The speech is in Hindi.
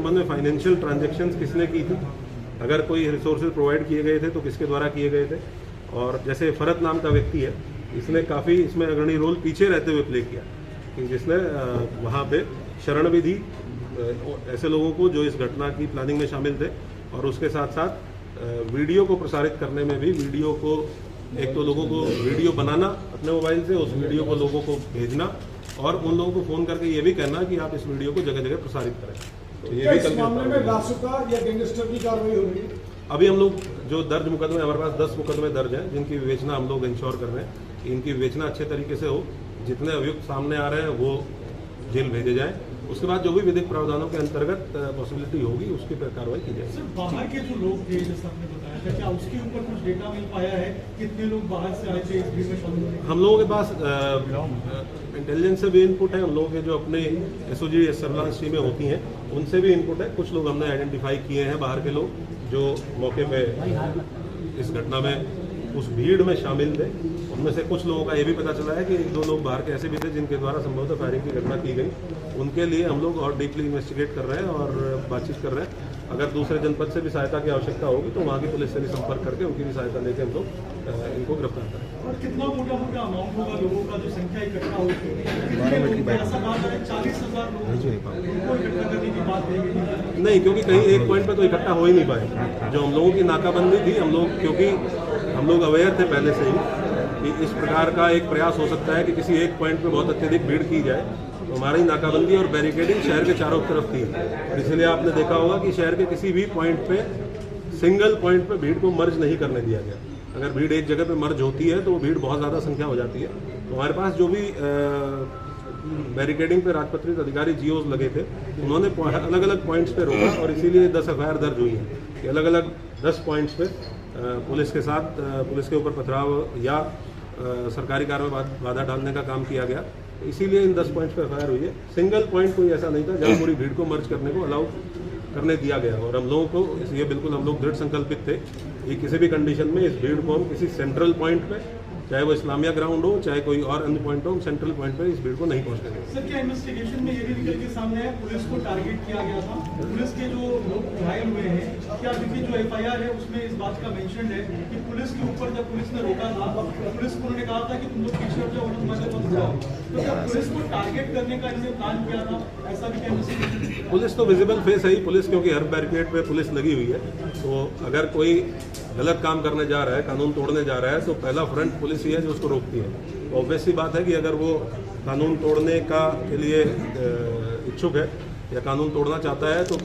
में फाइनेंशियल ट्रांजैक्शंस किसने की थी, अगर कोई रिसोर्सेज प्रोवाइड किए गए थे तो किसके द्वारा किए गए थे। और जैसे फरत नाम का व्यक्ति है, इसने काफ़ी इसमें अग्रणी रोल पीछे रहते हुए प्ले किया कि जिसने वहाँ पे शरण भी दी ऐसे लोगों को जो इस घटना की प्लानिंग में शामिल थे, और उसके साथ साथ वीडियो को प्रसारित करने में भी वीडियो को एक तो लोगों को वीडियो बनाना अपने मोबाइल से, उस वीडियो को लोगों को भेजना और उन लोगों को फ़ोन करके ये भी कहना कि आप इस वीडियो को जगह जगह प्रसारित करें। तो ये भी इस मामले में रासुका या गैंगस्टर की कार्रवाई हो रही है। अभी हम लोग जो दर्ज मुकदमे, हमारे पास 10 मुकदमे दर्ज हैं जिनकी विवेचना हम लोग इंश्योर कर रहे हैं कि इनकी विवेचना अच्छे तरीके से हो, जितने अभियुक्त सामने आ रहे हैं वो जेल भेजे जाएं, उसके बाद जो भी विधिक प्रावधानों के अंतर्गत पॉसिबिलिटी होगी उसकी पर कार्रवाई की जाएगी। सर, बाहर के जो लोग थे जैसे आपने बताया था, क्या उसके ऊपर कुछ डेटा मिल पाया है, कितने लोग बाहर से आए थे इस भीड़ में शामिल होने? हम लोगों के पास इंटेलिजेंस से भी इनपुट है, हम लोगों के जो अपने एसओजी सर्विलांस टीमें होती हैं उनसे भी इनपुट है। कुछ लोग हमने आइडेंटिफाई किए हैं बाहर के लोग जो मौके पे इस घटना में उस भीड़ में शामिल थे। उनमें से कुछ लोगों का ये भी पता चला है कि 1-2 लोग बाहर के ऐसे भी थे जिनके द्वारा संभवतः फायरिंग की घटना की गई। उनके लिए हम लोग और डीपली इन्वेस्टिगेट कर रहे हैं और बातचीत कर रहे हैं। अगर दूसरे जनपद से भी सहायता की आवश्यकता होगी तो वहाँ की पुलिस से भी संपर्क करके उनकी भी सहायता लेकर हम लोग इनको गिरफ्तार करें। और कितना मोटा अमाउंट होगा लोगों का जो संख्या इकट्ठा होगी? ऐसा कहा जा रहा है 40,000 लोगों को इकट्ठा करने की बात है। नहीं, क्योंकि कहीं एक पॉइंट पे तो इकट्ठा हो ही नहीं पाए। जो हम लोगों की नाकाबंदी थी, हम लोग क्योंकि हम लोग अवेयर थे पहले से ही कि इस प्रकार का एक प्रयास हो सकता है कि किसी एक पॉइंट पे बहुत अत्यधिक भीड़ की जाए, तो हमारी नाकाबंदी और बैरिकेडिंग शहर के चारों तरफ थी। और इसलिए आपने देखा होगा कि शहर के किसी भी पॉइंट पे, सिंगल पॉइंट पे भीड़ को मर्ज नहीं करने दिया गया। अगर भीड़ एक जगह पे मर्ज होती है तो वो भीड़ बहुत ज़्यादा संख्या हो जाती है। तो हमारे पास जो भी बैरिकेडिंग पे राजपत्रित अधिकारी जीओज लगे थे, उन्होंने अलग अलग पॉइंट्स पे रोका और इसीलिए 10 एफआईआर दर्ज हुई है कि अलग अलग 10 पॉइंट्स पे पुलिस के साथ पुलिस के ऊपर पथराव या सरकारी कार्य में बाधा डालने का काम किया गया। इसीलिए इन 10 पॉइंट्स पर एफआईआर हुई है। सिंगल पॉइंट कोई ऐसा नहीं था जहाँ पूरी भीड़ को मर्ज करने को अलाउ करने दिया गया। और हम लोगों को इसलिए बिल्कुल हम लोग दृढ़ संकल्पित थे कि किसी भी कंडीशन में इस भीड़ को हम किसी सेंट्रल पॉइंट पे, चाहे वो इस्लामिया ग्राउंड हो चाहे कोई और अन्य पॉइंट हो, सेंट्रल पॉइंट पे इस भीड़ को नहीं पहुंचने देंगे। सर, क्या इन्वेस्टिगेशन में ये भी निकल के सामने है पुलिस को टारगेट किया गया था? पुलिस के जो लोग घायल हुए हैं, क्या क्योंकि जो एफआईआर है उसमें इस बात का मेंशन है कि पुलिस के ऊपर जब पुलिस ने रोका था, पुलिस को उन्होंने कहा था कि तुम लोग पीछे हट जाओ और तुम्हारे मत जाओ, तो क्या पुलिस को टारगेट करने का इन्हें प्लान किया था? ऐसा भी क्या इन्वेस्टिगेशन? पुलिस तो विजिबल फेस है ही पुलिस, क्योंकि हर बैरिकेड पे पुलिस लगी हुई है। तो अगर कोई गलत काम करने जा रहा है, कानून तोड़ने जा रहा है, तो पहला फ्रंट पुलिस ही है जो उसको रोकती है। तो ऑब्वियस सी बात है कि अगर वो कानून तोड़ने के लिए इच्छुक है या कानून तोड़ना चाहता है तो